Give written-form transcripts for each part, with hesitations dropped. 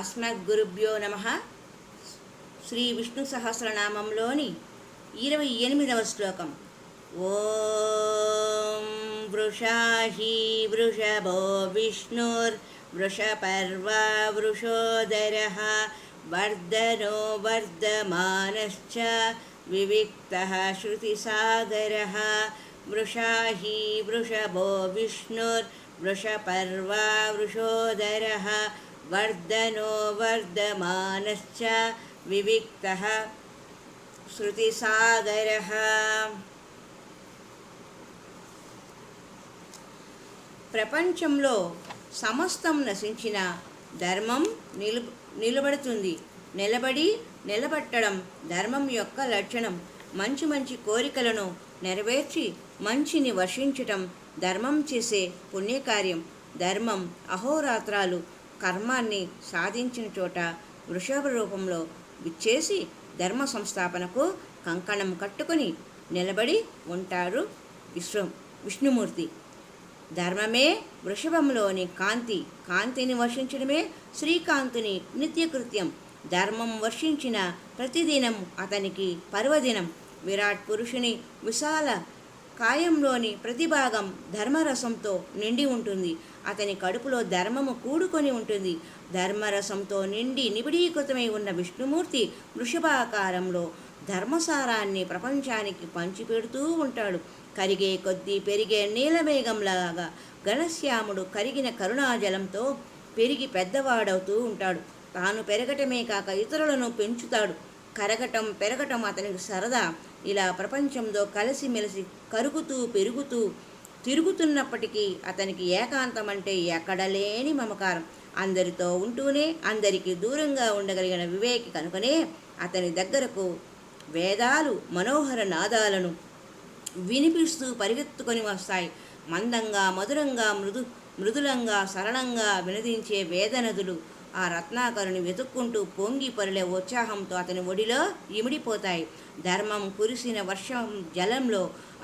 అస్మద్గురుభ్యో నమః. శ్రీ విష్ణు సహస్రనామంలోని 28వ శ్లోకం. ఓం వృషాహి వృషభో విష్ణుర్వృషపర్వా వృషోదరః వర్ధనో వర్ధమానశ్చ వివిక్తః శృతిసాగరః. వృషాహి వృషభో విష్ణుర్వృషపర్వా వృషోదరః వర్ధనో వర్ధమానశ్చ వివిక్తః శృతిసాగరః. ప్రపంచంలో సమస్తం నశించిన ధర్మం నిలబడుతుంది. నిలబట్టడం ధర్మం యొక్క లక్షణం. మంచి మంచి కోరికలను నెరవేర్చి మంచిని వర్షించటం ధర్మం చేసే పుణ్యకార్యం. ధర్మం అహోరాత్రాలు కర్మాన్ని సాధించిన చోట వృషభ రూపంలో విచ్చేసి ధర్మ సంస్థాపనకు కంకణం కట్టుకొని నిలబడి ఉంటారు విష్ణుమూర్తి. ధర్మమే వృషభంలోని కాంతిని వర్షించడమే శ్రీకాంతుని నిత్యకృత్యం. ధర్మం వర్షించిన ప్రతిదినం అతనికి పర్వదినం. విరాట్ పురుషుని విశాల కాయంలోని ప్రతిభాగం ధర్మరసంతో నిండి ఉంటుంది. అతని కడుపులో ధర్మము కూడుకొని ఉంటుంది. ధర్మరసంతో నిండి నిబిడీకృతమై ఉన్న విష్ణుమూర్తి వృషభాకారంలో ధర్మసారాన్ని ప్రపంచానికి పంచిపెడుతూ ఉంటాడు. కరిగే కొద్దీ పెరిగే నీలమేఘంలాగా ఘనశ్యాముడు కరిగిన కరుణాజలంతో పెరిగి పెద్దవాడవుతూ ఉంటాడు. తాను పెరగటమే కాక ఇతరులను పెంచుతాడు. కరగటం పెరగటం అతనికి సరదా. ఇలా ప్రపంచంలో కలిసిమెలిసి కరుగుతూ పెరుగుతూ తిరుగుతున్నప్పటికీ అతనికి ఏకాంతం అంటే ఎక్కడలేని మమకారం. అందరితో ఉంటూనే అందరికీ దూరంగా ఉండగలిగిన వివేకి కనుకనే అతని దగ్గరకు వేదాలు మనోహర నాదాలను వినిపిస్తూ పరిగెత్తుకొని వస్తాయి. మందంగా మధురంగా మృదులంగా సరళంగా వినదించే వేదనదులు ఆ రత్నాకరుని వెతుక్కుంటూ పొంగి పొరలే ఉత్సాహంతో అతని ఒడిలో ఇమిడిపోతాయి. ధర్మం కురిసిన వర్షం జలంలో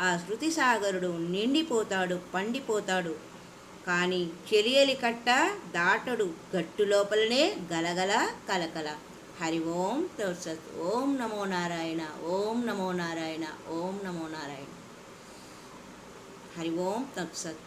ఆ శృతిసాగరుడు నిండిపోతాడు, పండిపోతాడు. కానీ చెలియలి కట్ట దాటడు, గట్టు లోపలనే గలగల కలకల. హరి ఓం తత్సత్. ఓం నమో నారాయణ. ఓం నమో నారాయణ. ఓం నమో నారాయణ. హరి ఓం తత్సత్.